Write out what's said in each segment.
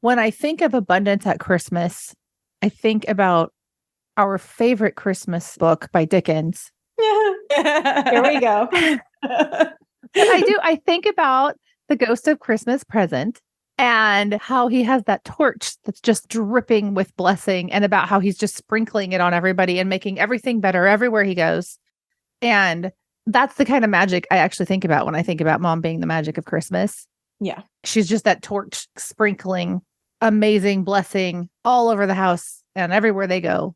When I think of abundance at Christmas, I think about our favorite Christmas book by Dickens. Here we go. But I think about The Ghost of Christmas Present and how he has that torch that's just dripping with blessing and about how he's just sprinkling it on everybody and making everything better everywhere he goes. And that's the kind of magic I actually think about when I think about Mom being the magic of Christmas. Yeah. She's just that torch sprinkling amazing blessing all over the house and everywhere they go.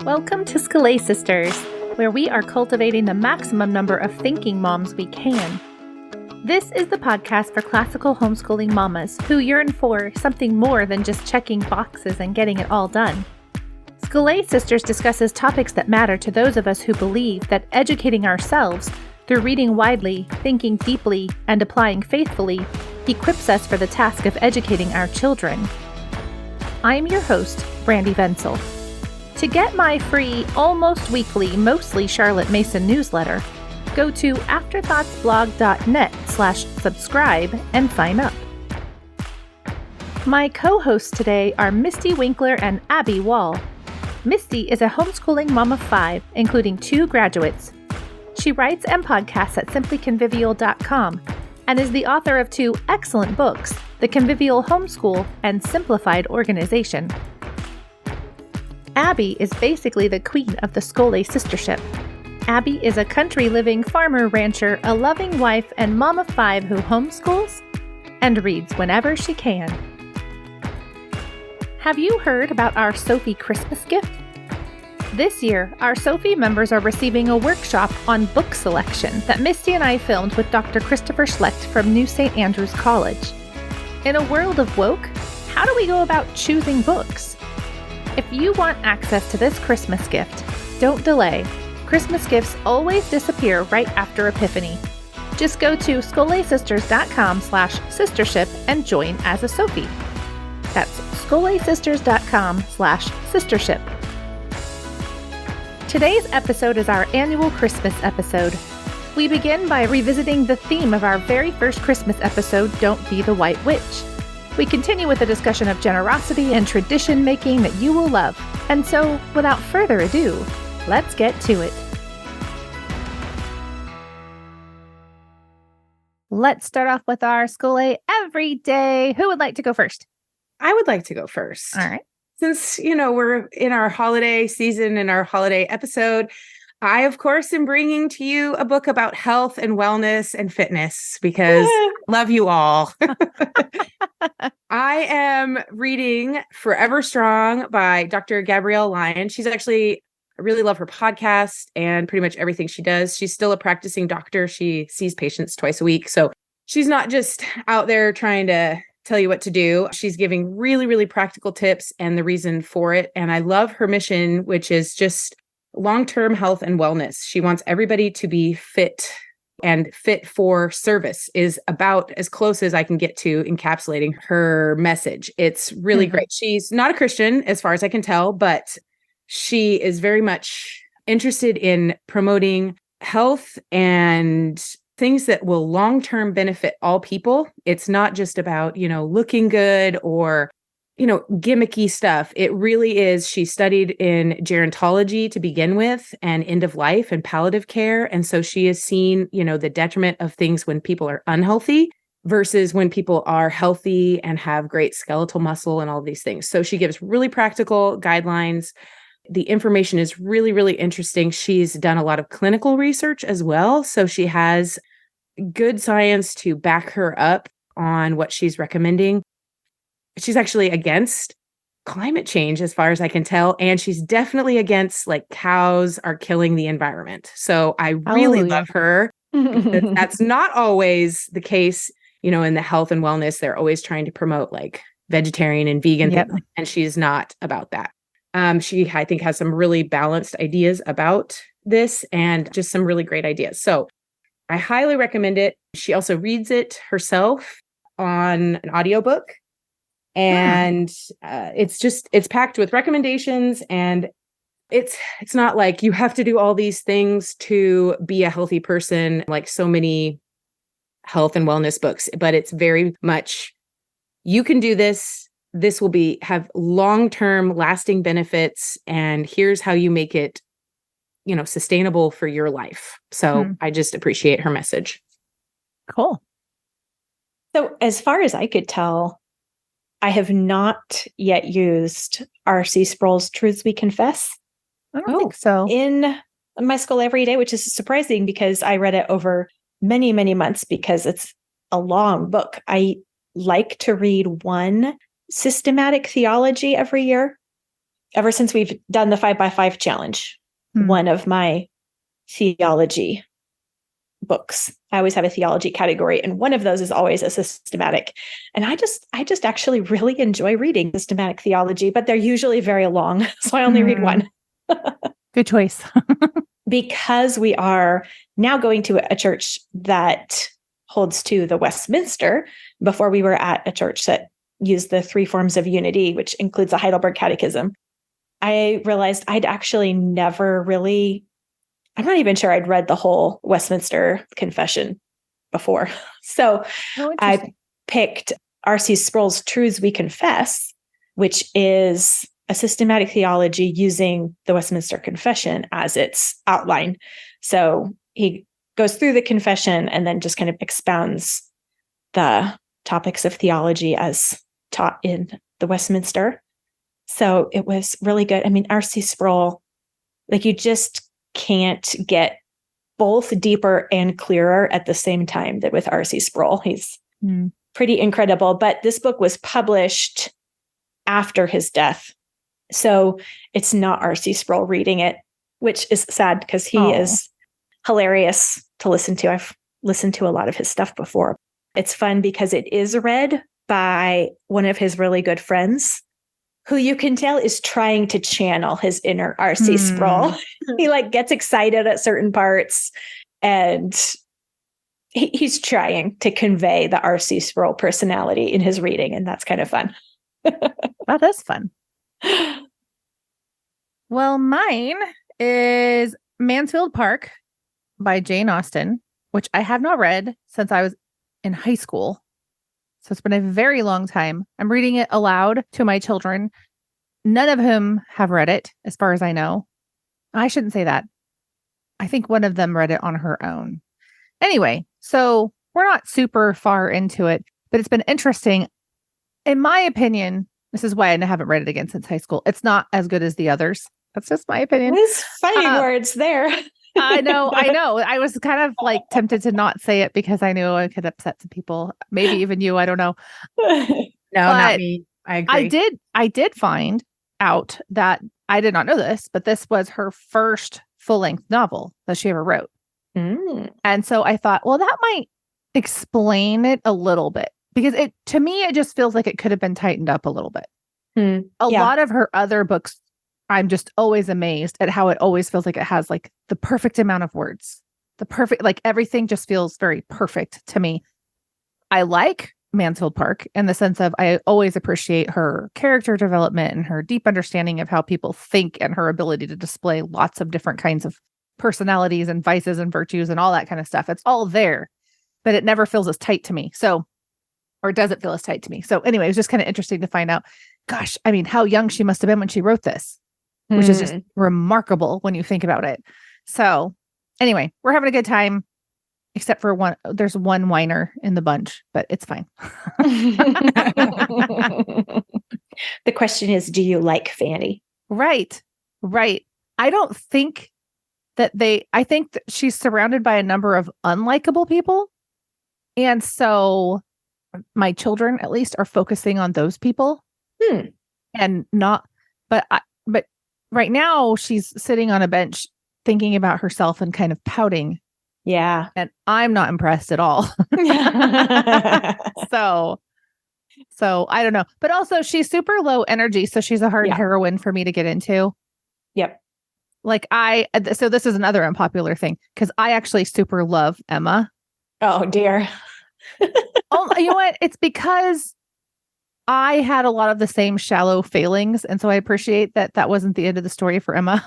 Welcome to Schlect Sisters, where we are cultivating the maximum number of thinking moms we can. This is the podcast for classical homeschooling mamas who yearn for something more than just checking boxes and getting it all done. Schlect Sisters discusses topics that matter to those of us who believe that educating ourselves through reading widely, thinking deeply, and applying faithfully equips us for the task of educating our children. I'm your host, Brandy Wenzel. To get my free, almost weekly, mostly Charlotte Mason newsletter, go to afterthoughtsblog.net/subscribe and sign up. My co-hosts today are Mystie Winkler and Abby Wall. Mystie is a homeschooling mom of 5, including 2 graduates. She writes and podcasts at simplyconvivial.com and is the author of 2 excellent books, The Convivial Homeschool and Simplified Organization. Abby is basically the queen of the Schlect sistership. Abby is a country-living farmer rancher, a loving wife, and mom of 5 who homeschools and reads whenever she can. Have you heard about our Sophie Christmas gift? This year, our Sophie members are receiving a workshop on book selection that Mystie and I filmed with Dr. Christopher Schlect from New St. Andrews College. In a world of woke, how do we go about choosing books? If you want access to this Christmas gift, don't delay. Christmas gifts always disappear right after Epiphany. Just go to schlechtsisters.com/sistership and join as a Sophie. That's schlechtsisters.com/sistership. Today's episode is our annual Christmas episode. We begin by revisiting the theme of our very first Christmas episode, Don't Be the White Witch. We continue with a discussion of generosity and tradition making that you will love. And so, without further ado, let's get to it. Let's start off with our Schlect every day. Who would like to go first? I would like to go first. All right. Since, we're in our holiday season and our holiday episode, I, of course, am bringing to you a book about health and wellness and fitness because love you all. I am reading Forever Strong by Dr. Gabrielle Lyon. She's actually, I really love her podcast and pretty much everything she does. She's still a practicing doctor. She sees patients twice a week. So she's not just out there trying to tell you what to do. She's giving really, really practical tips and the reason for it. And I love her mission, which is just long-term health and wellness. She wants everybody to be fit, and fit for service is about as close as I can get to encapsulating her message. It's really great. She's not a Christian, as far as I can tell, but she is very much interested in promoting health and things that will long-term benefit all people. It's not just about, looking good or, gimmicky stuff. It really is. She studied in gerontology to begin with and end of life and palliative care. And so she has seen, the detriment of things when people are unhealthy versus when people are healthy and have great skeletal muscle and all these things. So she gives really practical guidelines. The information is really, really interesting. She's done a lot of clinical research as well. So she has good science to back her up on what she's recommending. She's actually against climate change, as far as I can tell. And she's definitely against cows are killing the environment. So I really love her. That's not always the case, in the health and wellness. They're always trying to promote vegetarian and vegan things, and she's not about that. She, I think, has some really balanced ideas about this and just some really great ideas. So I highly recommend it. She also reads it herself on an audiobook. And it's packed with recommendations and it's not like you have to do all these things to be a healthy person, like so many health and wellness books, but it's very much, you can do this. This will have long-term lasting benefits. And here's how you make it, sustainable for your life. So I just appreciate her message. Cool. So as far as I could tell, I have not yet used R.C. Sproul's Truths We Confess. I don't think so. In my school every day, which is surprising because I read it over many, many months because it's a long book. I like to read one systematic theology every year. Ever since we've done the 5x5 challenge, one of my theology books, I always have a theology category, and one of those is always a systematic. And I just actually really enjoy reading systematic theology, but they're usually very long, so I only read one. Good choice. Because we are now going to a church that holds to the Westminster. Before we were at a church that used the 3 forms of unity, which includes a Heidelberg Catechism. I realized I'd actually never really, I'm not even sure I'd read the whole Westminster Confession before. So I picked R.C. Sproul's Truths We Confess, which is a systematic theology using the Westminster Confession as its outline. So he goes through the confession and then just kind of expounds the topics of theology as taught in the Westminster. So it was really good. I mean, R.C. Sproul, like, you just can't get both deeper and clearer at the same time that with R.C. Sproul. He's pretty incredible. But this book was published after his death. So it's not R.C. Sproul reading it, which is sad because he is hilarious to listen to. I've listened to a lot of his stuff before. It's fun because it is read by one of his really good friends who you can tell is trying to channel his inner R.C. Sproul. He gets excited at certain parts, and he's trying to convey the R.C. Sproul personality in his reading. And that's kind of fun. That is fun. Well, mine is Mansfield Park by Jane Austen, which I have not read since I was in high school. So it's been a very long time. I'm reading it aloud to my children, none of whom have read it, as far as I know. I shouldn't say that. I think one of them read it on her own. Anyway, so we're not super far into it, but it's been interesting. In my opinion, this is why I haven't read it again since high school. It's not as good as the others. That's just my opinion. There's fighting words there. I know. I was kind of tempted to not say it because I knew I could upset some people. Maybe even you. I don't know. No, not me. I agree. I did find out that I did not know this, but this was her first full-length novel that she ever wrote. And so I thought, well, that might explain it a little bit. Because to me, it just feels like it could have been tightened up a little bit. A lot of her other books, I'm just always amazed at how it always feels like it has the perfect amount of words. The perfect, everything just feels very perfect to me. I like Mansfield Park in the sense of I always appreciate her character development and her deep understanding of how people think and her ability to display lots of different kinds of personalities and vices and virtues and all that kind of stuff. It's all there, but it never feels as tight to me. Or does it feel as tight to me? So anyway, it was just kind of interesting to find out, gosh, I mean, how young she must have been when she wrote this, which is just remarkable when you think about it. So anyway, we're having a good time, except for there's one whiner in the bunch, but it's fine. The question is, do you like Fanny? Right. I don't think that I think that she's surrounded by a number of unlikable people. And so my children, at least, are focusing on those people and not, but right now she's sitting on a bench thinking about herself and kind of pouting. Yeah. And I'm not impressed at all. So I don't know, but also she's super low energy. So she's a hard heroine for me to get into. Yep. So this is another unpopular thing because I actually super love Emma. Oh dear. Oh, you know what? It's because I had a lot of the same shallow failings. And so I appreciate that that wasn't the end of the story for Emma.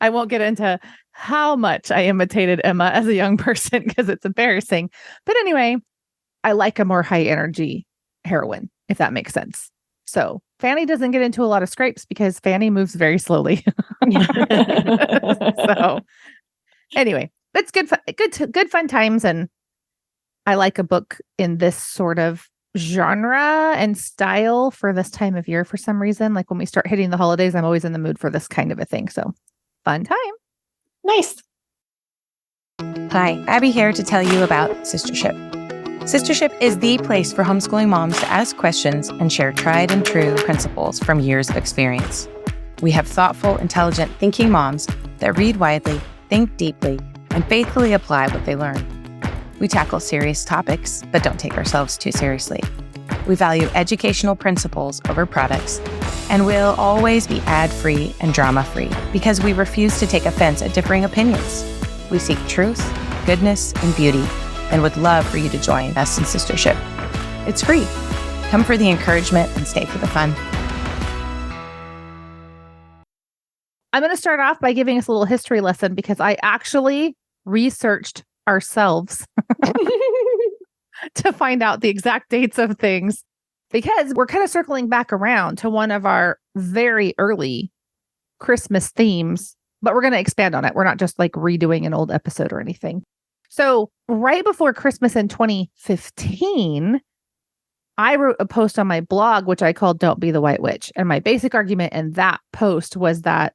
I won't get into how much I imitated Emma as a young person because it's embarrassing. But anyway, I like a more high energy heroine, if that makes sense. So Fanny doesn't get into a lot of scrapes because Fanny moves very slowly. So anyway, it's good fun times. And I like a book in this sort of genre and style for this time of year for some reason. Like when we start hitting the holidays, I'm always in the mood for this kind of a thing. So fun time. Nice. Hi, Abby here to tell you about Sistership. Sistership is the place for homeschooling moms to ask questions and share tried and true principles from years of experience. We have thoughtful, intelligent, thinking moms that read widely, think deeply, and faithfully apply what they learn. We tackle serious topics, but don't take ourselves too seriously. We value educational principles over products, and we'll always be ad-free and drama-free because we refuse to take offense at differing opinions. We seek truth, goodness, and beauty, and would love for you to join us in Sistership. It's free. Come for the encouragement and stay for the fun. I'm going to start off by giving us a little history lesson because I actually researched ourselves to find out the exact dates of things because we're kind of circling back around to one of our very early Christmas themes, but we're going to expand on it. We're not just like redoing an old episode or anything. So right before Christmas in 2015, I wrote a post on my blog, which I called Don't Be the White Witch. And my basic argument in that post was that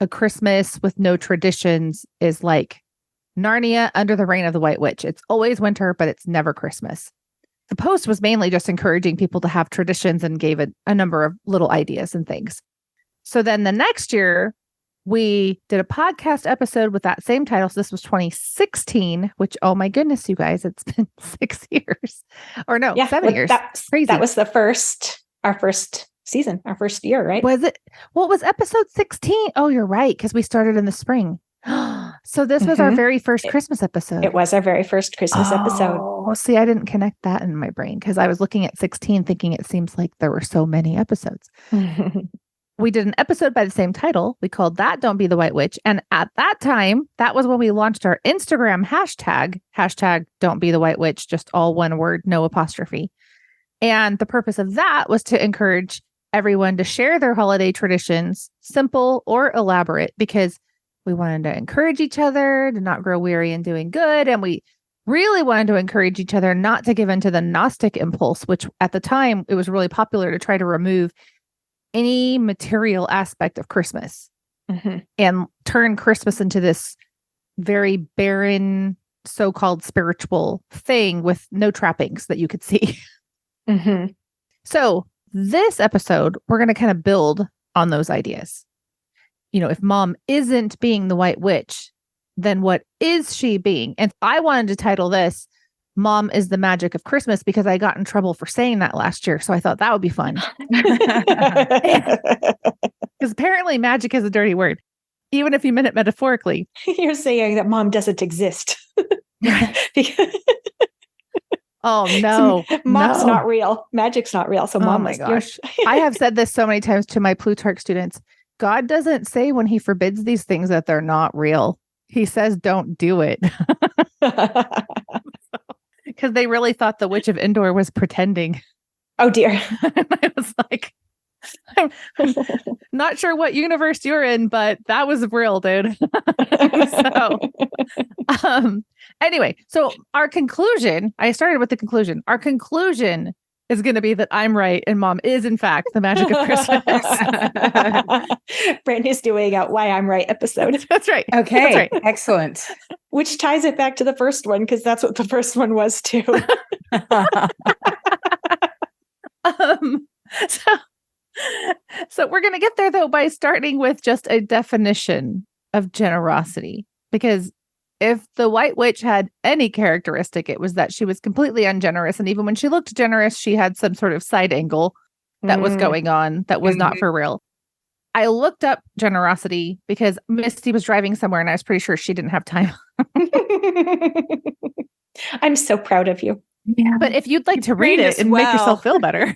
a Christmas with no traditions is like Narnia under the reign of the White Witch. It's always winter, but it's never Christmas. The post was mainly just encouraging people to have traditions and gave a number of little ideas and things. So then the next year, we did a podcast episode with that same title. So this was 2016, which, oh my goodness, you guys, it's been 6 years. Or no, 7 years. That's crazy. That was our first season, our first year, right? Was it? Well, it was episode 16. Oh, you're right, because we started in the spring. So this was our very first Christmas episode. It was our very first Christmas episode. Oh, see, I didn't connect that in my brain because I was looking at 16 thinking it seems like there were so many episodes. We did an episode by the same title. We called that Don't Be the White Witch. And at that time, that was when we launched our Instagram hashtag Don't Be the White Witch, just all one word, no apostrophe. And the purpose of that was to encourage everyone to share their holiday traditions, simple or elaborate, because we wanted to encourage each other to not grow weary in doing good. And we really wanted to encourage each other not to give into the Gnostic impulse, which at the time it was really popular to try to remove any material aspect of Christmas and turn Christmas into this very barren, so-called spiritual thing with no trappings that you could see. So this episode, we're going to kind of build on those ideas. You know, if mom isn't being the white witch, then what is she being? And I wanted to title this Mom is the Magic of Christmas because I got in trouble for saying that last year. So I thought that would be fun. Because apparently magic is a dirty word, even if you meant it metaphorically. You're saying that mom doesn't exist. Oh, no. So mom's not real. Magic's not real. So mom, oh my gosh. I have said this so many times to my Plutarch students. God doesn't say when he forbids these things that they're not real. He says, don't do it. Because they really thought the Witch of Endor was pretending. Oh, dear. I was like, I'm not sure what universe you're in, but that was real, dude. Anyway, so our conclusion, I started with the conclusion. Our conclusion is going to be that I'm right and mom is, in fact, the magic of Christmas. Brandy's doing a Why I'm Right episode. That's right. Okay. That's right. Excellent. Which ties it back to the first one, because that's what the first one was too. So we're going to get there, though, by starting with just a definition of generosity. Because if the White Witch had any characteristic, it was that she was completely ungenerous. And even when she looked generous, she had some sort of side angle that was going on that was not for real. I looked up generosity because Misty was driving somewhere and I was pretty sure she didn't have time. I'm so proud of you. Yeah. But if you'd like to read trained it us and make well. yourself feel better.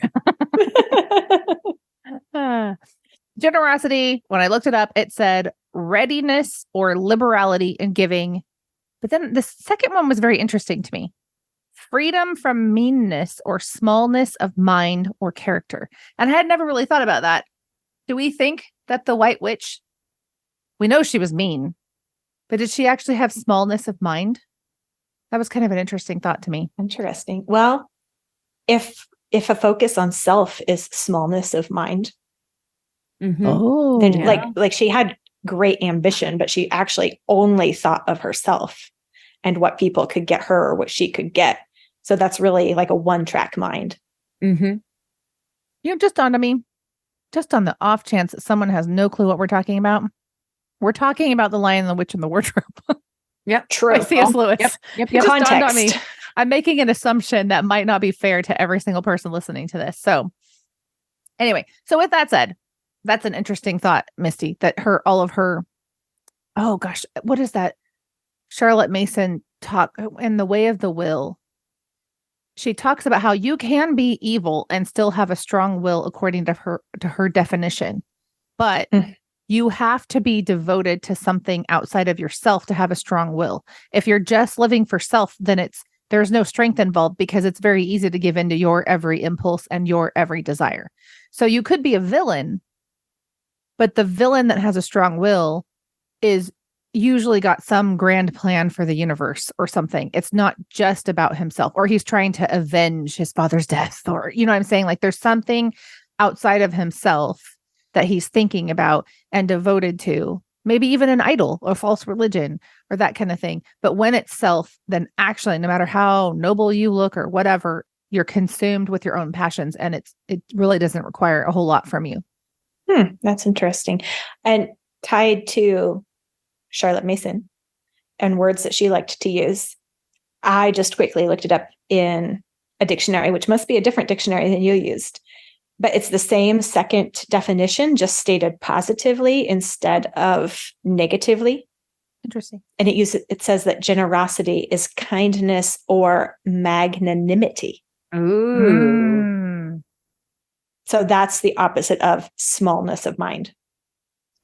Generosity, when I looked it up, it said readiness or liberality in giving. But then the second one was very interesting to me. Freedom from meanness or smallness of mind or character. And I had never really thought about that. Do we think that the White Witch, we know she was mean, but did she actually have smallness of mind? That was kind of an interesting thought to me. Interesting. Well, if a focus on self is smallness of mind, Oh, then like she had great ambition, but she actually only thought of herself and what people could get her or what she could get. So that's really like a one-track mind. Just dawned on me, just on the off chance that someone has no clue what we're talking about. We're talking about The Lion, the Witch, and the Wardrobe. Yep, true. By C.S. Lewis. Yep. It just dawned on Context. me. I'm making an assumption that might not be fair to every single person listening to this. So anyway, so with that said, that's an interesting thought, Misty, that all of her, oh gosh, what is that? Charlotte Mason talk in The Way of the Will. She talks about how you can be evil and still have a strong will according to her definition. But you have to be devoted to something outside of yourself to have a strong will. If you're just living for self, then there's no strength involved because it's very easy to give into your every impulse and your every desire. So you could be a villain, but the villain that has a strong will is usually got some grand plan for the universe or something. It's not just about himself, or he's trying to avenge his father's death, or, you know what I'm saying? Like there's something outside of himself that he's thinking about and devoted to, maybe even an idol or false religion or that kind of thing. But when it's self, then actually, no matter how noble you look or whatever, you're consumed with your own passions, and it really doesn't require a whole lot from you. That's interesting. And tied to Charlotte Mason and words that she liked to use, I just quickly looked it up in a dictionary, which must be a different dictionary than you used. But it's the same second definition, just stated positively instead of negatively. Interesting. And it says that generosity is kindness or magnanimity. Ooh. So that's the opposite of smallness of mind.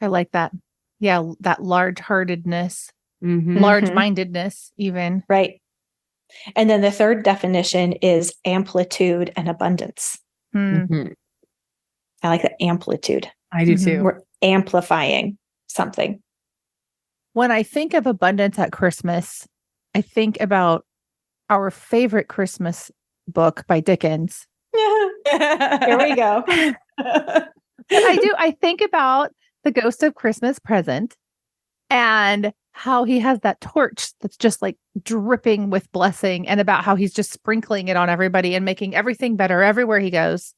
I like that. Yeah, that large-heartedness, Mm-hmm. large-mindedness even. Right. And then the third definition is amplitude and abundance. Mm-hmm. I like the amplitude. I do too. We're amplifying something. When I think of abundance at Christmas, I think about our favorite Christmas book by Dickens. Here we go. I think about The Ghost of Christmas Present and how he has that torch that's just like dripping with blessing, and about how he's just sprinkling it on everybody and making everything better everywhere he goes.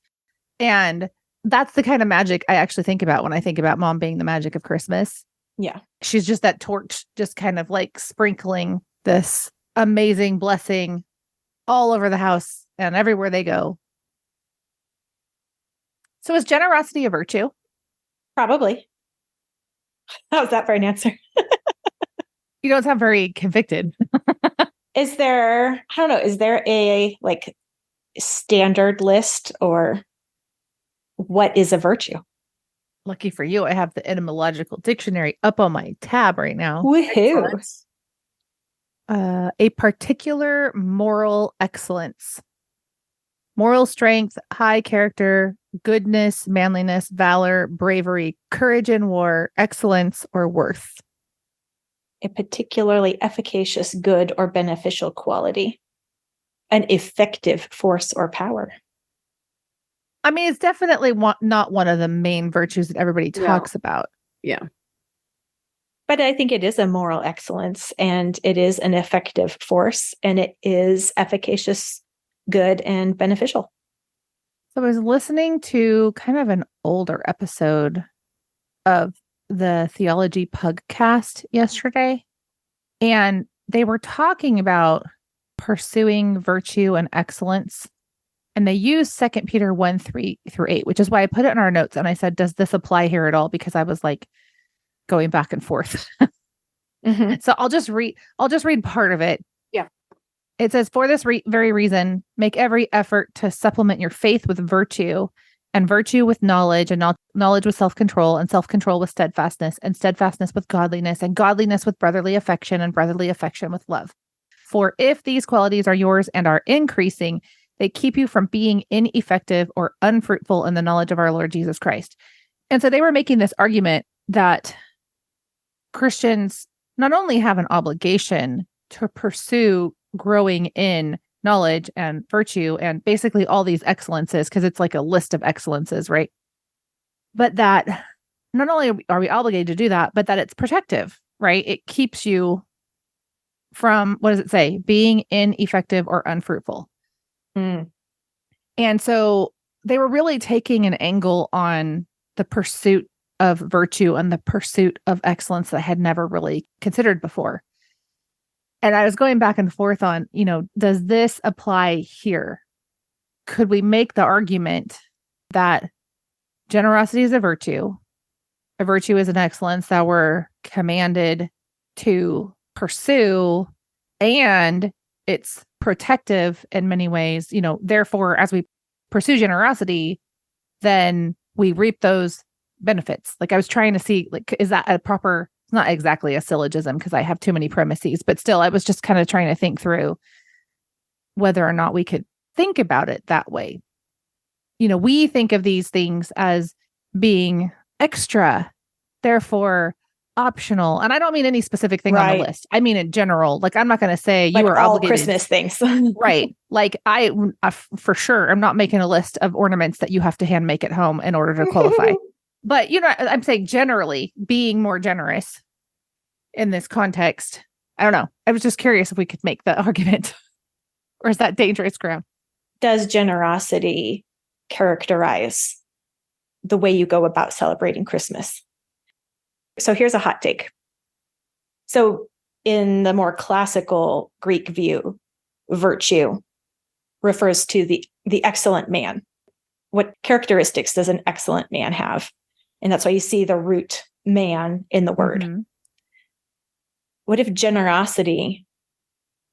And that's the kind of magic I actually think about when I think about Mom being the magic of Christmas. Yeah. She's just that torch, just kind of like sprinkling this amazing blessing all over the house and everywhere they go. So is generosity a virtue? Probably. How's that for an answer? You don't sound very convicted. Is there a like standard list, or what is a virtue? Lucky for you, I have the etymological dictionary up on my tab right now. Woohoo. A particular moral excellence, moral strength, high character, goodness, manliness, valor, bravery, courage in war, excellence, or worth. A particularly efficacious, good, or beneficial quality. An effective force or power. I mean, it's definitely not one of the main virtues that everybody talks about. Yeah. But I think it is a moral excellence, and it is an effective force, and it is efficacious, good, and beneficial. So I was listening to kind of an older episode of the Theology Pugcast yesterday, and they were talking about pursuing virtue and excellence. And they use 2 Peter 1:3-8, which is why I put it in our notes. And I said, does this apply here at all? Because I was like going back and forth. So I'll just read part of it. Yeah. It says, for this very reason, make every effort to supplement your faith with virtue, and virtue with knowledge, and knowledge with self-control, and self-control with steadfastness, and steadfastness with godliness, and godliness with brotherly affection, and brotherly affection with love. For if these qualities are yours and are increasing, they keep you from being ineffective or unfruitful in the knowledge of our Lord Jesus Christ. And so they were making this argument that Christians not only have an obligation to pursue growing in knowledge and virtue and basically all these excellences, because it's like a list of excellences, right? But that not only are we obligated to do that, but that it's protective, right? It keeps you from, what does it say? Being ineffective or unfruitful. Mm. And so they were really taking an angle on the pursuit of virtue and the pursuit of excellence that I had never really considered before. And I was going back and forth on, does this apply here? Could we make the argument that generosity is a virtue is an excellence that we're commanded to pursue, and it's protective in many ways, therefore, as we pursue generosity, then we reap those benefits. Like I was trying to see, is that a proper, it's not exactly a syllogism because I have too many premises, but still I was just kind of trying to think through whether or not we could think about it that way. We think of these things as being extra, therefore optional. And I don't mean any specific thing on the list. I mean in general. Like I'm not going to say you are all obligated. Christmas things. Right. Like I for sure, I'm not making a list of ornaments that you have to hand make at home in order to qualify. But, I'm saying generally being more generous in this context. I don't know. I was just curious if we could make the argument, or is that dangerous ground? Does generosity characterize the way you go about celebrating Christmas? So here's a hot take. So in the more classical Greek view, virtue refers to the excellent man. What characteristics does an excellent man have? And that's why you see the root man in the word. Mm-hmm. What if generosity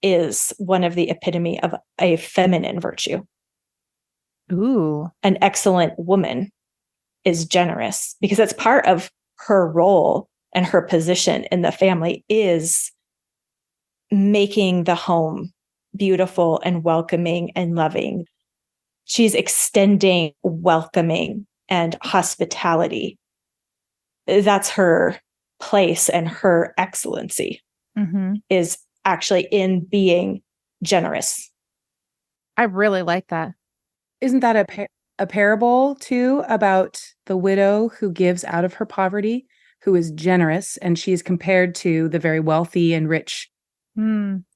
is one of the epitome of a feminine virtue? Ooh. An excellent woman is generous because that's part of her role and her position in the family is making the home beautiful and welcoming and loving. She's extending welcoming and hospitality. That's her place, and her excellency is actually in being generous. I really like that. Isn't that a parable too about the widow who gives out of her poverty, who is generous, and she is compared to the very wealthy and rich,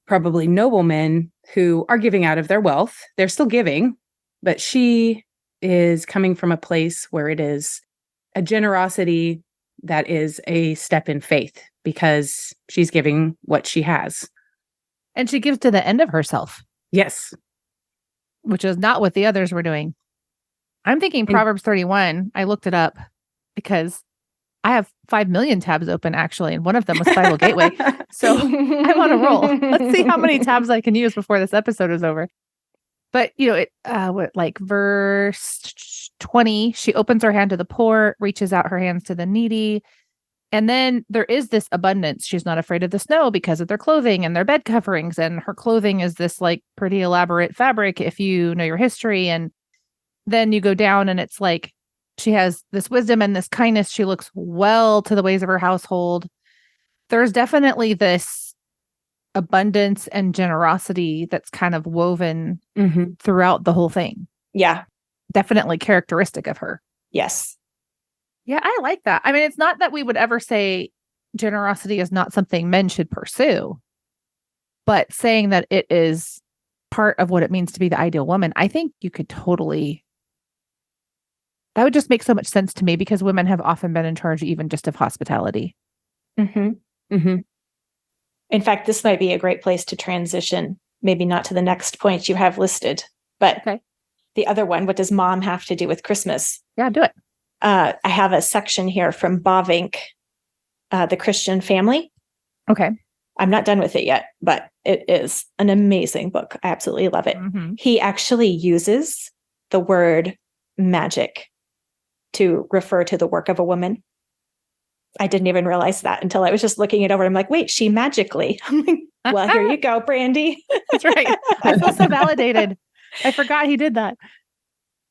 probably noblemen who are giving out of their wealth. They're still giving, but she is coming from a place where it is a generosity that is a step in faith because she's giving what she has. And she gives to the end of herself. Yes. Which is not what the others were doing. I'm thinking Proverbs 31. I looked it up because I have 5 million tabs open, actually, and one of them was Bible Gateway. So I'm on a roll. Let's see how many tabs I can use before this episode is over. But, verse 20, she opens her hand to the poor, reaches out her hands to the needy. And then there is this abundance. She's not afraid of the snow because of their clothing and their bed coverings. And her clothing is this pretty elaborate fabric, if you know your history. And then you go down and it's like, she has this wisdom and this kindness. She looks well to the ways of her household. There's definitely this abundance and generosity that's kind of woven throughout the whole thing. Yeah. Definitely characteristic of her. Yes. Yeah, I like that. I mean, it's not that we would ever say generosity is not something men should pursue, but saying that it is part of what it means to be the ideal woman, I think you could totally... That would just make so much sense to me because women have often been in charge even just of hospitality. In fact, this might be a great place to transition, maybe not to the next point you have listed, but the other one, what does mom have to do with Christmas? Yeah, do it. I have a section here from Bavinck, The Christian Family. Okay. I'm not done with it yet, but It is an amazing book. I absolutely love it. He actually uses the word magic to refer to the work of a woman. I didn't even realize that until I was just looking it over. I'm like, wait, she magically. I'm like, well, here you go, Brandy. That's right. I feel so validated. I forgot he did that.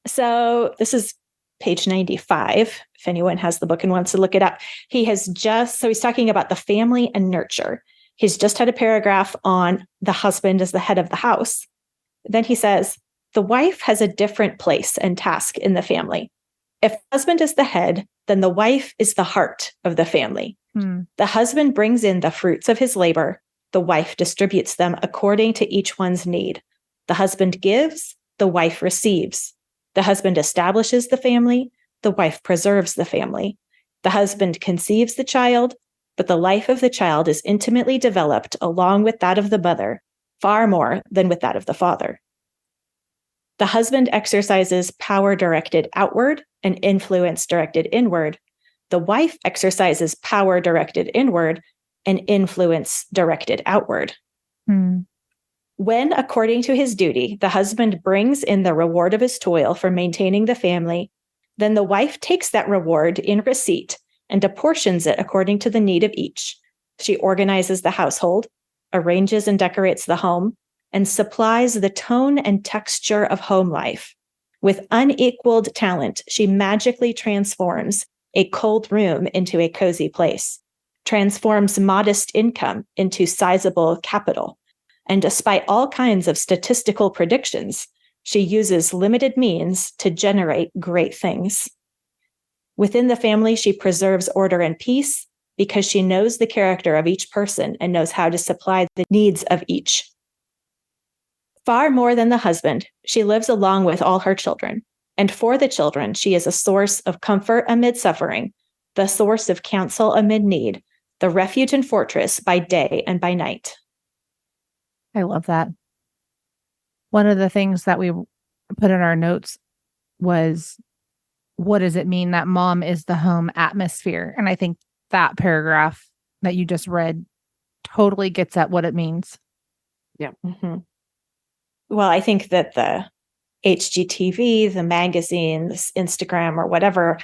So this is page 95. If anyone has the book and wants to look it up, he's talking about the family and nurture. He's just had a paragraph on the husband as the head of the house. Then he says, the wife has a different place and task in the family. If the husband is the head, then the wife is the heart of the family. The husband brings in the fruits of his labor. The wife distributes them according to each one's need. The husband gives, the wife receives. The husband establishes the family. The wife preserves the family. The husband conceives the child, but the life of the child is intimately developed along with that of the mother, far more than with that of the father. The husband exercises power directed outward and influence directed inward. The wife exercises power directed inward and influence directed outward. When, according to his duty, the husband brings in the reward of his toil for maintaining the family, then the wife takes that reward in receipt and apportions it according to the need of each. She organizes the household, arranges and decorates the home, and supplies the tone and texture of home life. With unequaled talent, she magically transforms a cold room into a cozy place, transforms modest income into sizable capital. And despite all kinds of statistical predictions, she uses limited means to generate great things. Within the family, she preserves order and peace because she knows the character of each person and knows how to supply the needs of each. Far more than the husband, she lives along with all her children. And for the children, she is a source of comfort amid suffering, the source of counsel amid need, the refuge and fortress by day and by night. I love that. One of the things that we put in our notes was, what does it mean that mom is the home atmosphere? And I think that paragraph that you just read totally gets at what it means. Yeah. Well, I think that the HGTV, the magazines, Instagram, or whatever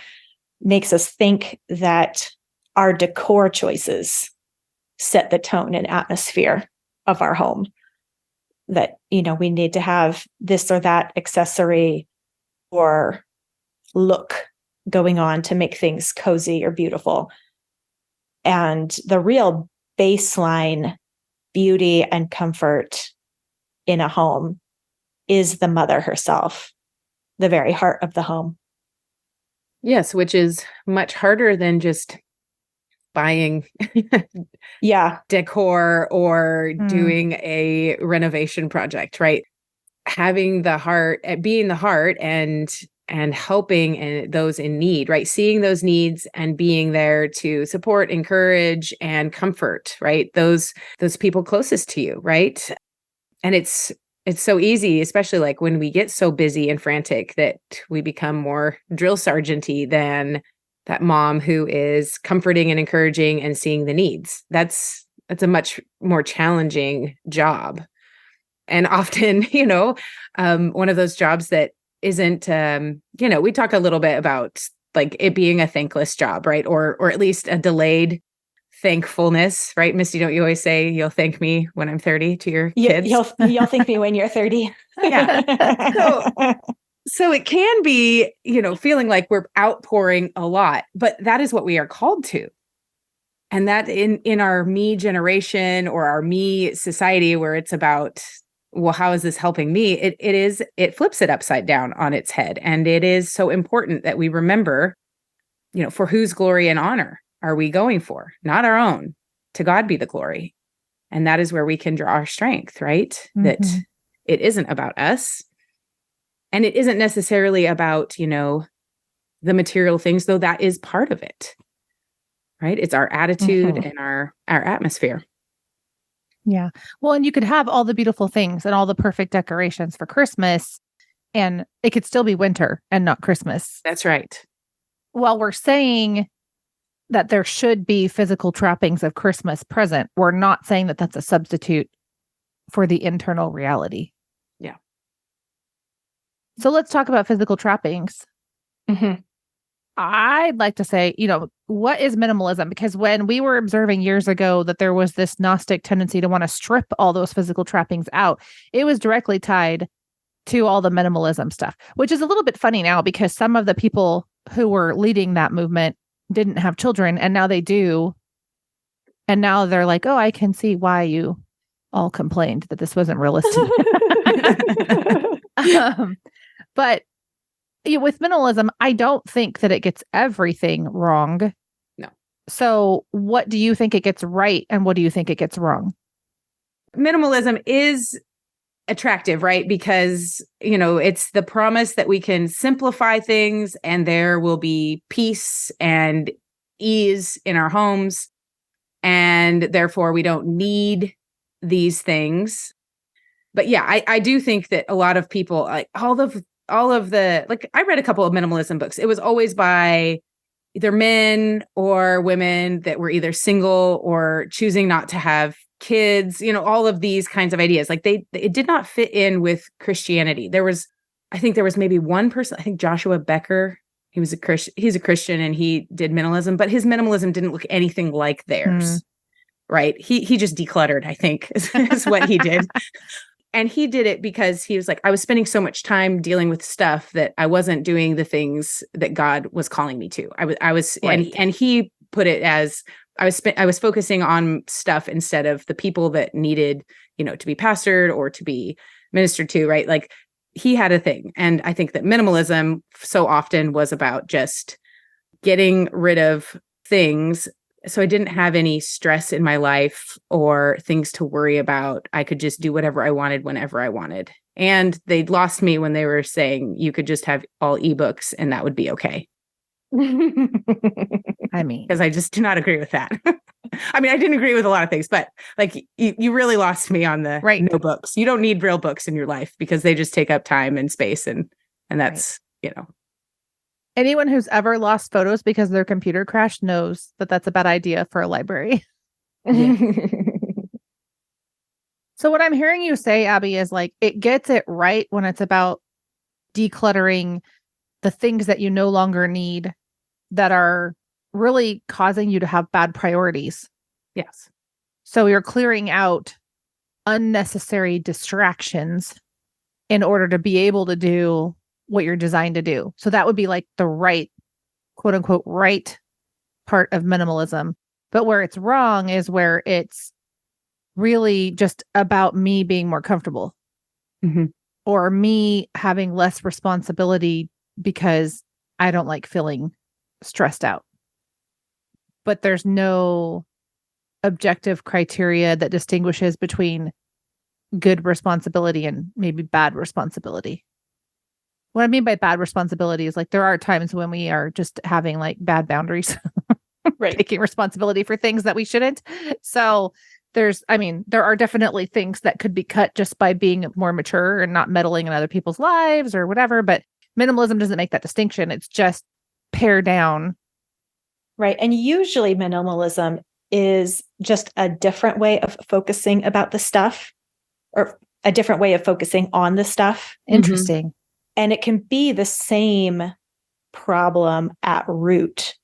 makes us think that our decor choices set the tone and atmosphere of our home. That, we need to have this or that accessory or look going on to make things cozy or beautiful. And the real baseline beauty and comfort in a home is the mother herself, the very heart of the home. Yes, which is much harder than just buying decor or doing a renovation project, right? Having the heart, being the heart and helping those in need, right? Seeing those needs and being there to support, encourage, and comfort, right? Those people closest to you, right? And it's so easy, especially like when we get so busy and frantic, that we become more drill sergeant-y than that mom who is comforting and encouraging and seeing the needs. That's a much more challenging job. And often, one of those jobs that isn't, we talk a little bit about like it being a thankless job, right? Or at least a delayed thankfulness, right? Misty, don't you always say you'll thank me when I'm 30 to your kids? You'll thank me when you're 30. Yeah. So it can be, feeling like we're outpouring a lot, but that is what we are called to. And that in our me generation or our me society, where it's about, well, how is this helping me? It flips it upside down on its head. And it is so important that we remember, for whose glory and honor are we going for? Not our own. To God be the glory. And that is where we can draw our strength, right? Mm-hmm. That it isn't about us. And it isn't necessarily about, the material things, though that is part of it, right? It's our attitude and our atmosphere. Yeah. Well, and you could have all the beautiful things and all the perfect decorations for Christmas, and it could still be winter and not Christmas. That's right. While we're saying that there should be physical trappings of Christmas present, we're not saying that that's a substitute for the internal reality. Yeah. So let's talk about physical trappings. Mm-hmm. I'd like to say, what is minimalism? Because when we were observing years ago that there was this Gnostic tendency to want to strip all those physical trappings out, it was directly tied to all the minimalism stuff, which is a little bit funny now because some of the people who were leading that movement didn't have children and now they do. And now they're like, oh, I can see why you all complained that this wasn't realistic. But with minimalism, I don't think that it gets everything wrong. No. So what do you think it gets right? And what do you think it gets wrong? Minimalism is attractive, right? Because, it's the promise that we can simplify things and there will be peace and ease in our homes. And therefore we don't need these things. But yeah, I do think that a lot of people, like all of the, like I read a couple of minimalism books. It was always by either men or women that were either single or choosing not to have kids, all of these kinds of ideas. Like it did not fit in with Christianity. I think there was maybe one person, I think Joshua Becker, he's a Christian and he did minimalism, but his minimalism didn't look anything like theirs. Right. He just decluttered, I think is what he did. And he did it because he was like, I was spending so much time dealing with stuff that I wasn't doing the things that God was calling me to. I was, right. and he put it as I was focusing on stuff instead of the people that needed, to be pastored or to be ministered to, right? Like he had a thing. And I think that minimalism so often was about just getting rid of things. So I didn't have any stress in my life or things to worry about. I could just do whatever I wanted whenever I wanted. And they lost me when they were saying you could just have all ebooks and that would be okay. I mean, because I just do not agree with that. I mean, I didn't agree with a lot of things, but like you really lost me on the right. No books. You don't need real books in your life because they just take up time and space. And that's, right. Anyone who's ever lost photos because their computer crashed knows that that's a bad idea for a library. Yeah. So what I'm hearing you say, Abby, is like, it gets it right when it's about decluttering the things that you no longer need that are really causing you to have bad priorities. Yes. So you're clearing out unnecessary distractions in order to be able to do what you're designed to do. So that would be like the right, quote unquote, right part of minimalism. But where it's wrong is where it's really just about me being more comfortable or me having less responsibility because I don't like feeling stressed out. But there's no objective criteria that distinguishes between good responsibility and maybe bad responsibility. What I mean by bad responsibility is like there are times when we are just having like bad boundaries, right? Taking responsibility for things that we shouldn't. So there are definitely things that could be cut just by being more mature and not meddling in other people's lives or whatever. But minimalism doesn't make that distinction. It's just pare down. Right. And usually minimalism is just a different way of focusing about the stuff or a different way of focusing on the stuff. Interesting. And it can be the same problem at root.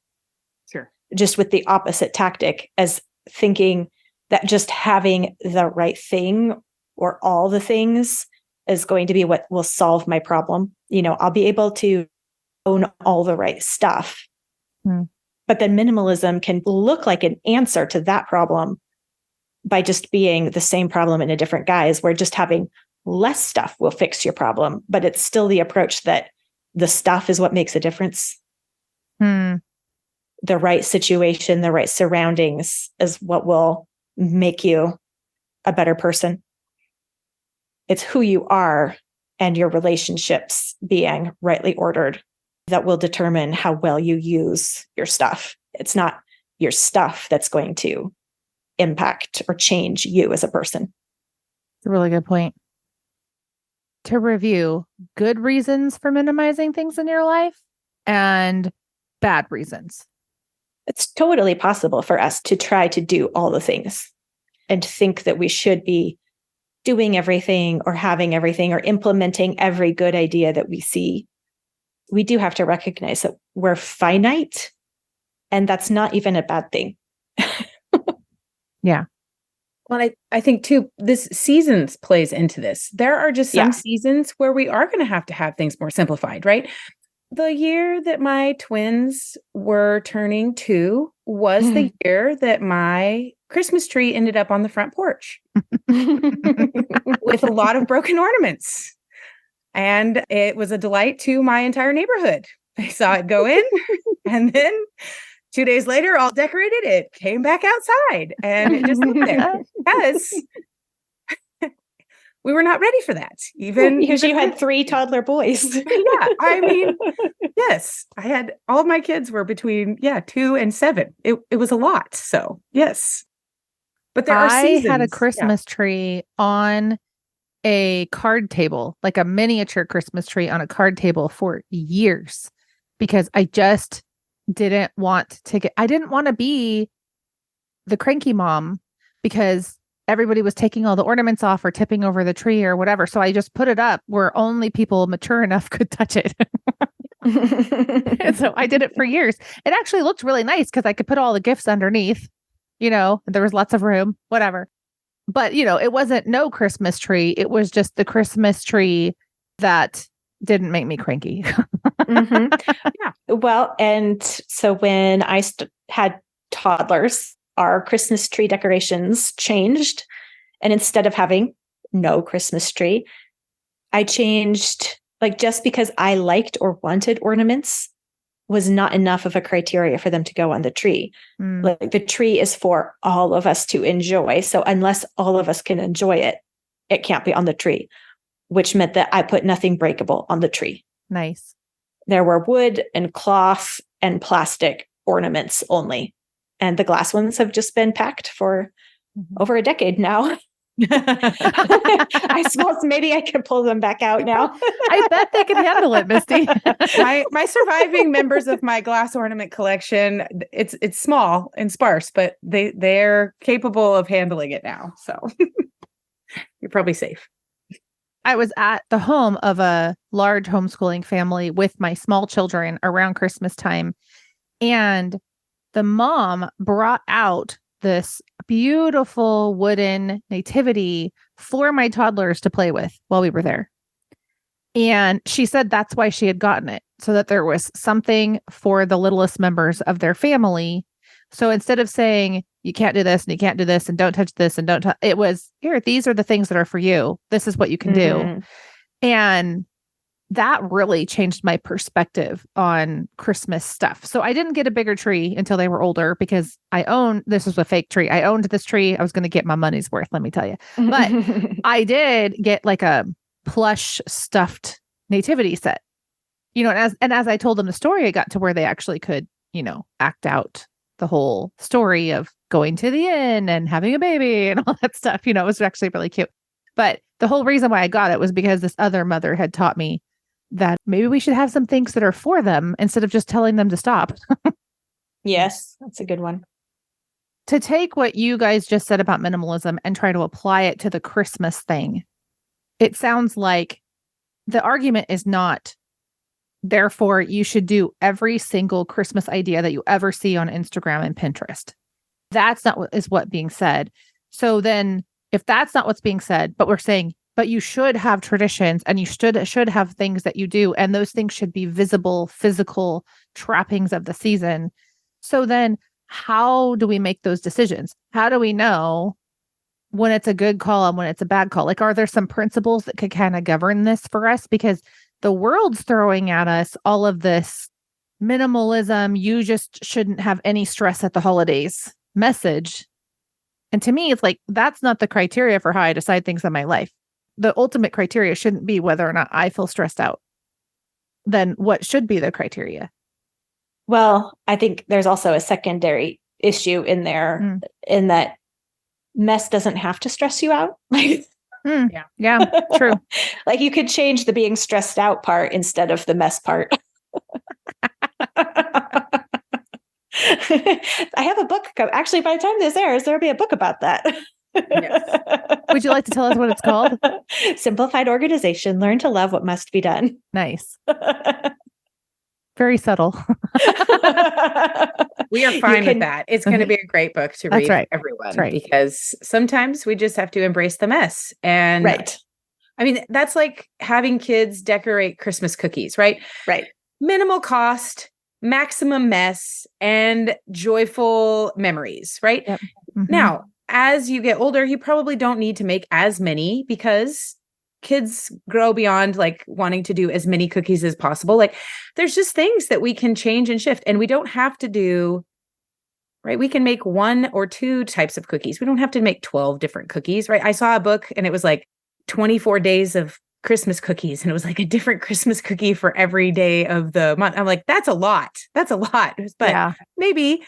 Sure. Just with the opposite tactic as thinking that just having the right thing or all the things is going to be what will solve my problem. I'll be able to own all the right stuff. But then minimalism can look like an answer to that problem by just being the same problem in a different guise, where just having less stuff will fix your problem, but it's still the approach that the stuff is what makes a difference. The right situation, the right surroundings is what will make you a better person. It's who you are and your relationships being rightly ordered that will determine how well you use your stuff. It's not your stuff that's going to impact or change you as a person. It's a really good point. To review, good reasons for minimizing things in your life and bad reasons. It's totally possible for us to try to do all the things and think that we should be doing everything or having everything or implementing every good idea that we see, we do have to recognize that we're finite, and that's not even a bad thing. Yeah. Well, I think too, this seasons plays into this. There are just some seasons where we are going to have things more simplified, right? The year that my twins were turning 2 was the year that my Christmas tree ended up on the front porch with a lot of broken ornaments. And it was a delight to my entire neighborhood. I saw it go in, and then 2 days later, all decorated, it came back outside, and it just lived there because we were not ready for that. Even because you had 3 toddler boys. Yeah, I mean, yes, I had all of my kids were between 2 and 7. It was a lot. So yes, but there are seasons. I had a Christmas tree on a card table, like a miniature Christmas tree on a card table for years, because I just didn't want to be the cranky mom because everybody was taking all the ornaments off or tipping over the tree or whatever. So I just put it up where only people mature enough could touch it. And so I did it for years. It actually looked really nice because I could put all the gifts underneath, there was lots of room, whatever. But, it wasn't no Christmas tree. It was just the Christmas tree that didn't make me cranky. Yeah. Well, and so when I had toddlers, our Christmas tree decorations changed. And instead of having no Christmas tree, I changed, just because I liked or wanted ornaments was not enough of a criteria for them to go on the tree. The tree is for all of us to enjoy. So unless all of us can enjoy it, it can't be on the tree, which meant that I put nothing breakable on the tree. Nice. There were wood and cloth and plastic ornaments only. And the glass ones have just been packed for over a decade now. I suppose maybe I could pull them back out now. I bet they can handle it, Misty. My surviving members of my glass ornament collection, it's small and sparse, but they're capable of handling it now. So you're probably safe. I was at the home of a large homeschooling family with my small children around Christmas time, and the mom brought out this beautiful wooden nativity for my toddlers to play with while we were there. And she said that's why she had gotten it, so that there was something for the littlest members of their family. So instead of saying, you can't do this and you can't do this and don't touch this and don't touch, it was, here, these are the things that are for you. This is what you can do. And that really changed my perspective on Christmas stuff. So I didn't get a bigger tree until they were older because this was a fake tree. I owned this tree. I was going to get my money's worth, let me tell you. But I did get like a plush stuffed nativity set, and as I told them the story, I got to where they actually could, act out the whole story of going to the inn and having a baby and all that stuff. It was actually really cute. But the whole reason why I got it was because this other mother had taught me that maybe we should have some things that are for them instead of just telling them to stop. Yes, that's a good one. To take what you guys just said about minimalism and try to apply it to the Christmas thing, it sounds like the argument is not, therefore, you should do every single Christmas idea that you ever see on Instagram and Pinterest. That's not what is being said. So then if that's not what's being said, but we're saying, but you should have traditions and you should have things that you do. And those things should be visible, physical trappings of the season. So then how do we make those decisions? How do we know when it's a good call and when it's a bad call? Are there some principles that could kind of govern this for us? Because the world's throwing at us all of this minimalism, you just shouldn't have any stress at the holidays message. And to me, it's like, that's not the criteria for how I decide things in my life. The ultimate criteria shouldn't be whether or not I feel stressed out. Then what should be the criteria? Well, I think there's also a secondary issue in there in that mess doesn't have to stress you out. Yeah, true. You could change the being stressed out part instead of the mess part. I have a book. Actually, by the time this airs, there'll be a book about that. Yes. Would you like to tell us what it's called? Simplified Organization. Learn to love what must be done. Nice. Very subtle. We are fine with that. It's going to be a great book to read right. for everyone. That's right. Because sometimes we just have to embrace the mess. And right. I mean, that's like having kids decorate Christmas cookies, right? Right. Minimal cost, maximum mess, and joyful memories, right? Yep. Mm-hmm. Now, as you get older, you probably don't need to make as many because kids grow beyond like wanting to do as many cookies as possible. Like there's just things that we can change and shift, and we don't have to do, right? We can make 1 or 2 types of cookies. We don't have to make 12 different cookies, right? I saw a book and it was like 24 days of Christmas cookies, and it was like a different Christmas cookie for every day of the month. I'm like, that's a lot. That's a lot. But maybe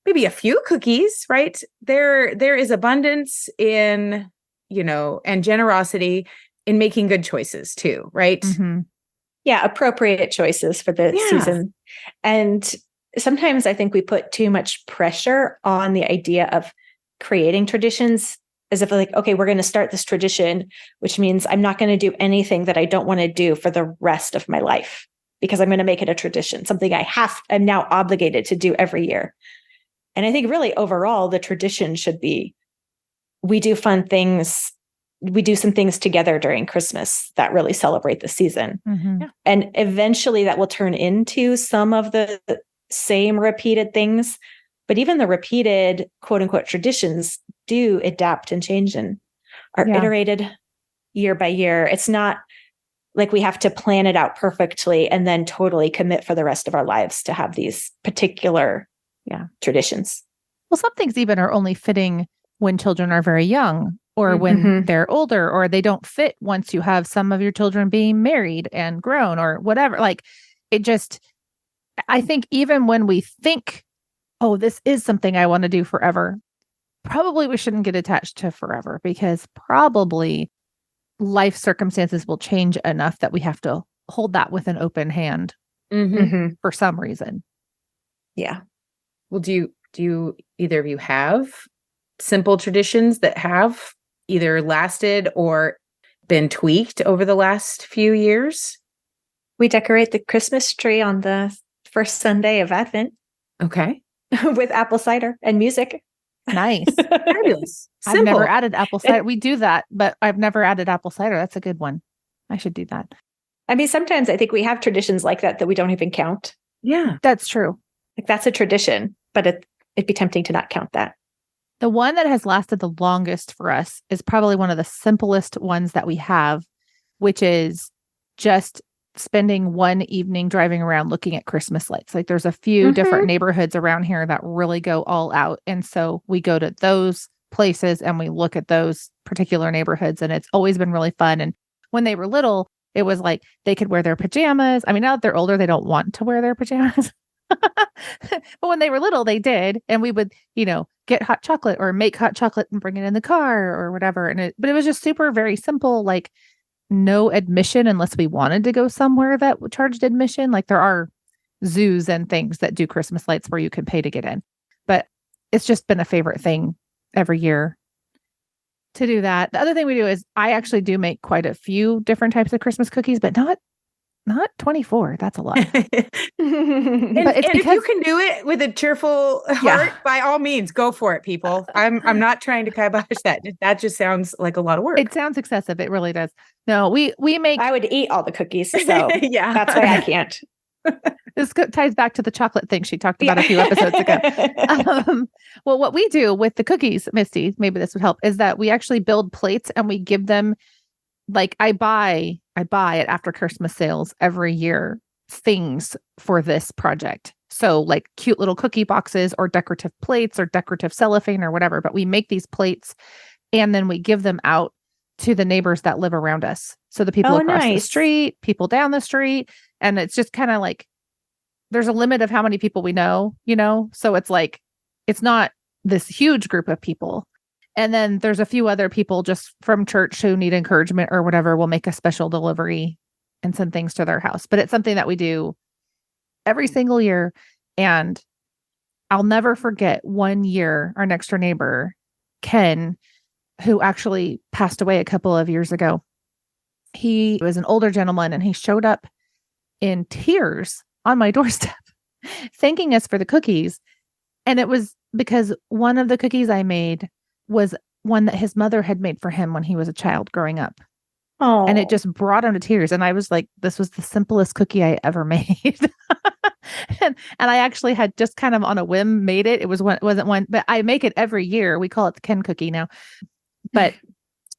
a few cookies, right? There is abundance in, and generosity in making good choices too, right? Mm-hmm. Yeah, appropriate choices for the season. And sometimes I think we put too much pressure on the idea of creating traditions, as if like, okay, we're going to start this tradition, which means I'm not going to do anything that I don't want to do for the rest of my life because I'm going to make it a tradition, something I'm now obligated to do every year. And I think really overall, the tradition should be, we do fun things. We do some things together during Christmas that really celebrate the season. Mm-hmm. Yeah. And eventually that will turn into some of the same repeated things. But even the repeated quote unquote traditions do adapt and change and are iterated year by year. It's not like we have to plan it out perfectly and then totally commit for the rest of our lives to have these particular traditions. Well, some things even are only fitting when children are very young or when they're older, or they don't fit once you have some of your children being married and grown or whatever. Like it just, I think even when we think, oh, this is something I want to do forever, probably we shouldn't get attached to forever, because probably life circumstances will change enough that we have to hold that with an open hand for some reason. Yeah. Well, do you either of you have simple traditions that have either lasted or been tweaked over the last few years? We decorate the Christmas tree on the first Sunday of Advent. Okay. With apple cider and music. Nice. Fabulous. Simple. I've never added apple cider. We do that, but I've never added apple cider. That's a good one. I should do that. I mean, sometimes I think we have traditions like that we don't even count. Yeah, that's true. Like that's a tradition, but it'd be tempting to not count that. The one that has lasted the longest for us is probably one of the simplest ones that we have, which is just spending one evening driving around looking at Christmas lights. Like there's a few different neighborhoods around here that really go all out. And so we go to those places and we look at those particular neighborhoods, and it's always been really fun. And when they were little, it was like they could wear their pajamas. I mean, now that they're older, they don't want to wear their pajamas. But when they were little, they did. And we would, get hot chocolate or make hot chocolate and bring it in the car or whatever. But it was just super, very simple, like no admission unless we wanted to go somewhere that charged admission. Like there are zoos and things that do Christmas lights where you can pay to get in. But it's just been a favorite thing every year to do that. The other thing we do is I actually do make quite a few different types of Christmas cookies, but not 24. That's a lot. and if you can do it with a cheerful heart, by all means, go for it, people. I'm not trying to kibosh that. That just sounds like a lot of work. It sounds excessive. It really does. No, we make. I would eat all the cookies, so yeah, that's why I can't. This ties back to the chocolate thing she talked about a few episodes ago. Well, what we do with the cookies, Misty, maybe this would help, is that we actually build plates and we give them, like I buy at after Christmas sales every year things for this project. So like cute little cookie boxes or decorative plates or decorative cellophane or whatever. But we make these plates and then we give them out to the neighbors that live around us. So the people across the street, people down the street. And it's just kind of like, there's a limit of how many people we know, So it's like, it's not this huge group of people. And then there's a few other people just from church who need encouragement or whatever. We'll make a special delivery and send things to their house. But it's something that we do every single year. And I'll never forget one year, our next door neighbor, Ken, who actually passed away a couple of years ago. He was an older gentleman and he showed up in tears on my doorstep, thanking us for the cookies. And it was because one of the cookies I made was one that his mother had made for him when he was a child growing up. Oh, And it just brought him to tears. And I was like, this was the simplest cookie I ever made. and I actually had just kind of on a whim made it. It wasn't one, but I make it every year. We call it the Ken cookie now. But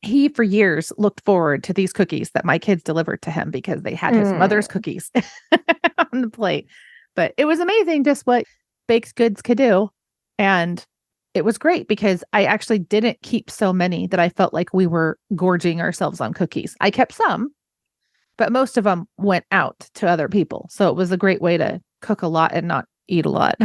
he, for years, looked forward to these cookies that my kids delivered to him because they had his mother's cookies on the plate. But it was amazing just what baked goods could do. And it was great because I actually didn't keep so many that I felt like we were gorging ourselves on cookies. I kept some, but most of them went out to other people. So it was a great way to cook a lot and not eat a lot.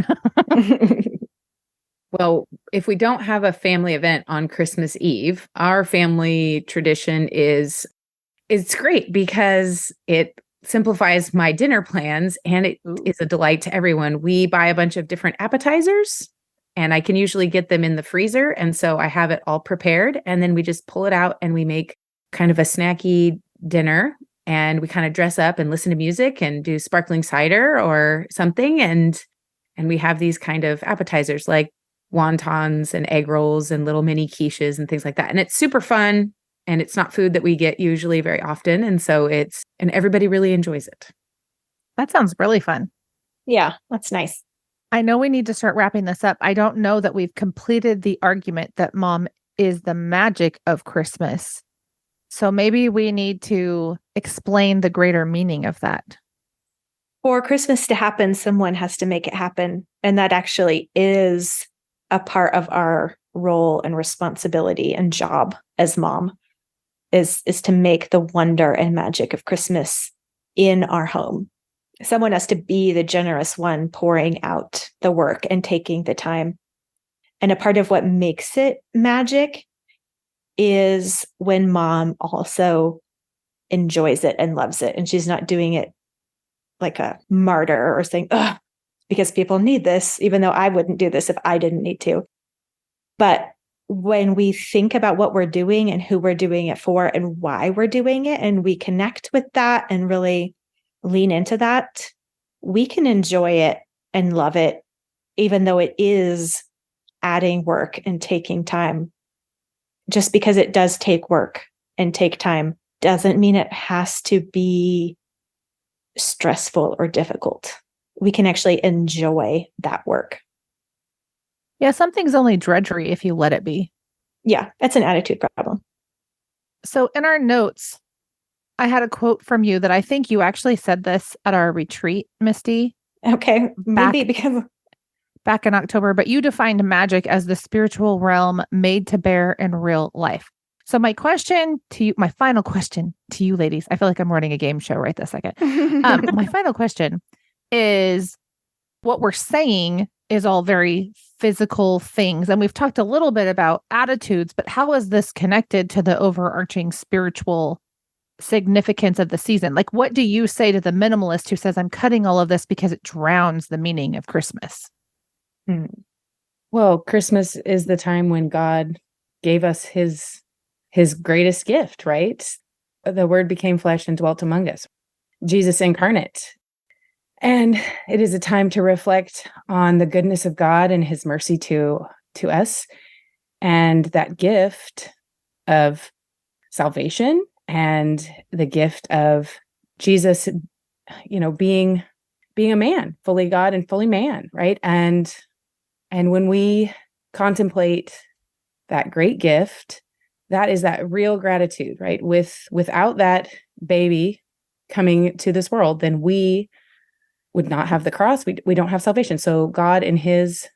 Well, if we don't have a family event on Christmas Eve, our family tradition it's great because it simplifies my dinner plans and it is a delight to everyone. We buy a bunch of different appetizers and I can usually get them in the freezer. And so I have it all prepared and then we just pull it out and we make kind of a snacky dinner and we kind of dress up and listen to music and do sparkling cider or something. And we have these kind of appetizers like wontons and egg rolls and little mini quiches and things like that. And it's super fun and it's not food that we get usually very often. And so and everybody really enjoys it. That sounds really fun. Yeah, that's nice. I know we need to start wrapping this up. I don't know that we've completed the argument that mom is the magic of Christmas. So maybe we need to explain the greater meaning of that. For Christmas to happen, someone has to make it happen. And that actually is a part of our role and responsibility and job as mom is to make the wonder and magic of Christmas in our home. Someone has to be the generous one pouring out the work and taking the time. And a part of what makes it magic is when mom also enjoys it and loves it. And she's not doing it like a martyr or saying, ugh, because people need this, even though I wouldn't do this if I didn't need to. But when we think about what we're doing and who we're doing it for and why we're doing it, and we connect with that and really lean into that, we can enjoy it and love it, even though it is adding work and taking time. Just because it does take work and take time doesn't mean it has to be stressful or difficult. We can actually enjoy that work. Yeah, something's only drudgery if you let it be. Yeah, that's an attitude problem. So in our notes, I had a quote from you that I think you actually said this at our retreat, Mystie. Okay, maybe because back in October, but you defined magic as the spiritual realm made to bear in real life. So my final question to you ladies, I feel like I'm running a game show right this second. My final question is, what we're saying is all very physical things. And we've talked a little bit about attitudes, but how is this connected to the overarching spiritual significance of the season? Like, what do you say to the minimalist who says, I'm cutting all of this because it drowns the meaning of Christmas? Well, Christmas is the time when God gave us his greatest gift, right? The Word became flesh and dwelt among us. Jesus incarnate. And it is a time to reflect on the goodness of God and his mercy to us. And that gift of salvation and the gift of Jesus, being a man, fully God and fully man, right? And when we contemplate that great gift, that is that real gratitude, right? Without that baby coming to this world, then we would not have the cross. We don't have salvation. So God in his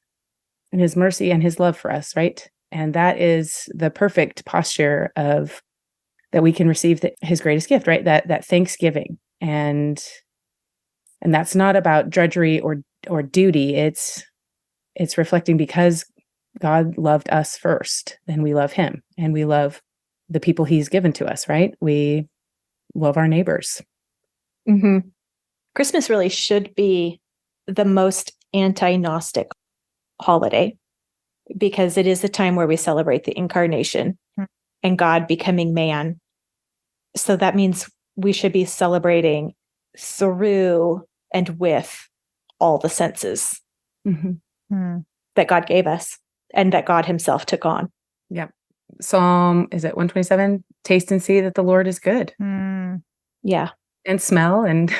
mercy and his love for us, right? And that is the perfect posture of that we can receive his greatest gift, right? That thanksgiving. And that's not about drudgery or duty. It's reflecting because God loved us first, then we love him and we love the people he's given to us, right? We love our neighbors. Mm-hmm. Christmas really should be the most anti-Gnostic holiday because it is the time where we celebrate the incarnation. and God becoming man. So that means we should be celebrating through and with all the senses that God gave us and that God himself took on. Yep. Psalm, is it 127? Taste and see that the Lord is good. Yeah. And smell and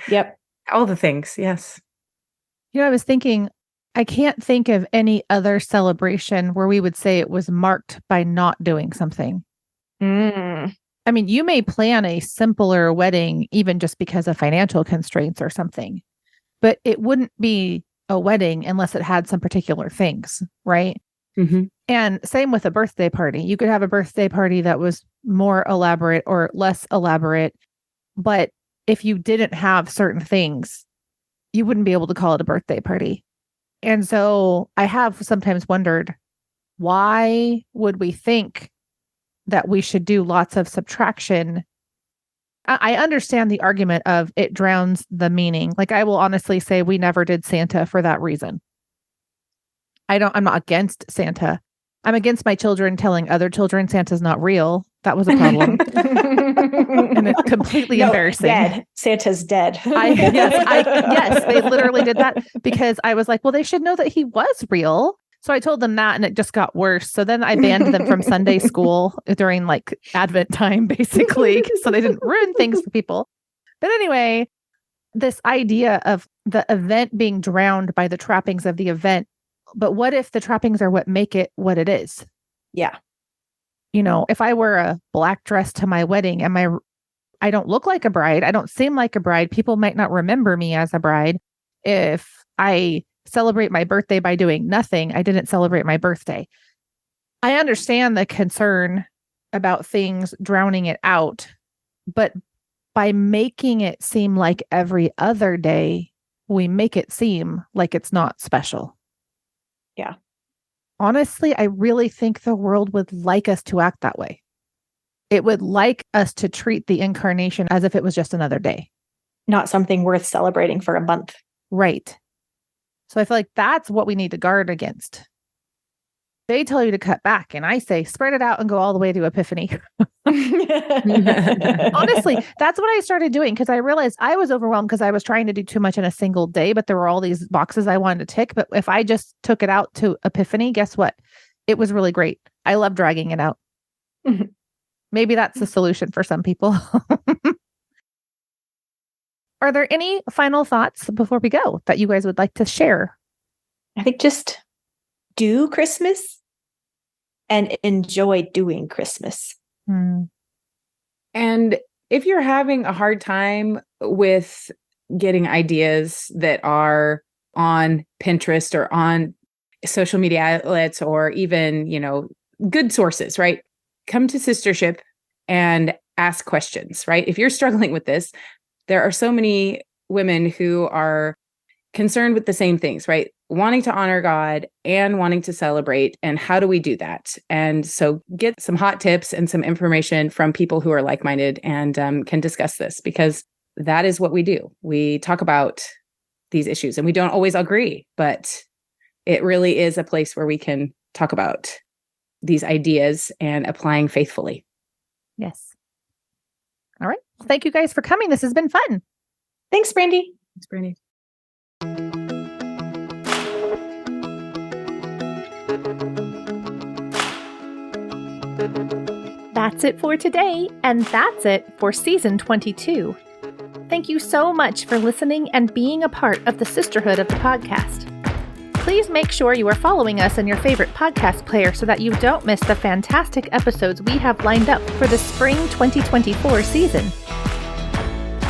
Yep. all the things. Yes. I was thinking, I can't think of any other celebration where we would say it was marked by not doing something. I mean, you may plan a simpler wedding even just because of financial constraints or something, but it wouldn't be a wedding unless it had some particular things, right? And same with a birthday party. You could have a birthday party that was more elaborate or less elaborate, but if you didn't have certain things, you wouldn't be able to call it a birthday party. And so I have sometimes wondered, why would we think that we should do lots of subtraction? I understand the argument of it drowns the meaning. Like, I will honestly say we never did Santa for that reason. I'm not against Santa. I'm against my children telling other children Santa's not real. That was a problem. And it's completely embarrassing. Dead. Santa's dead. Yes, they literally did that because I was like, well, they should know that he was real. So I told them that, and it just got worse. So then I banned them from Sunday school during like Advent time, basically, so they didn't ruin things for people. But anyway, this idea of the event being drowned by the trappings of the event. But what if the trappings are what make it what it is? Yeah. If I wear a black dress to my wedding, I don't look like a bride. I don't seem like a bride. People might not remember me as a bride. If I celebrate my birthday by doing nothing, I didn't celebrate my birthday. I understand the concern about things drowning it out, but by making it seem like every other day, we make it seem like it's not special. Yeah. Honestly, I really think the world would like us to act that way. It would like us to treat the incarnation as if it was just another day. Not something worth celebrating for a month. Right. So I feel like that's what we need to guard against. They tell you to cut back, and I say spread it out and go all the way to Epiphany. Honestly, that's what I started doing because I realized I was overwhelmed because I was trying to do too much in a single day, but there were all these boxes I wanted to tick. But if I just took it out to Epiphany, guess what? It was really great. I love dragging it out. Maybe that's the solution for some people. Are there any final thoughts before we go that you guys would like to share? I think just do Christmas and enjoy doing Christmas. And if you're having a hard time with getting ideas that are on Pinterest or on social media outlets or even, good sources, right? Come to Sistership and ask questions, right? If you're struggling with this, there are so many women who are concerned with the same things, right? Wanting to honor God and wanting to celebrate. And how do we do that? And so get some hot tips and some information from people who are like-minded and can discuss this, because that is what we do. We talk about these issues and we don't always agree, but it really is a place where we can talk about these ideas and applying faithfully. Yes. All right. Thank you guys for coming. This has been fun. Thanks, Brandy. Thanks, Brandy. That's it for today, and that's it for season 22. Thank you so much for listening and being a part of the sisterhood of the podcast. Please make sure you are following us in your favorite podcast player so that you don't miss the fantastic episodes we have lined up for the spring 2024 season.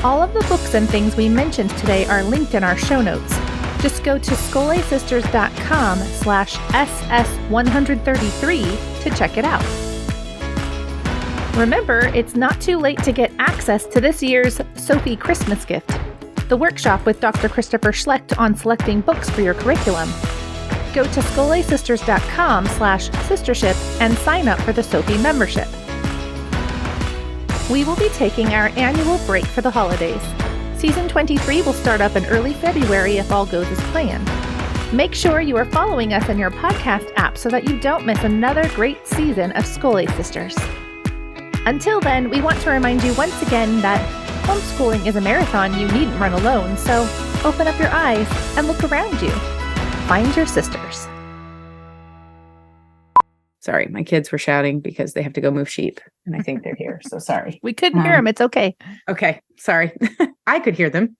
All of the books and things we mentioned today are linked in our show notes. Just go to scolesisters.com/SS133 to check it out. Remember, it's not too late to get access to this year's Sophie Christmas gift, the workshop with Dr. Christopher Schlect on selecting books for your curriculum. Go to scolesisters.com/sistership and sign up for the Sophie membership. We will be taking our annual break for the holidays. Season 23 will start up in early February if all goes as planned. Make sure you are following us in your podcast app so that you don't miss another great season of Schlect Sisters. Until then, we want to remind you once again that homeschooling is a marathon you needn't run alone, so open up your eyes and look around you. Find your sisters. Sorry, my kids were shouting because they have to go move sheep, and I think they're here. So sorry. We couldn't hear them. It's okay. Okay, sorry. I could hear them.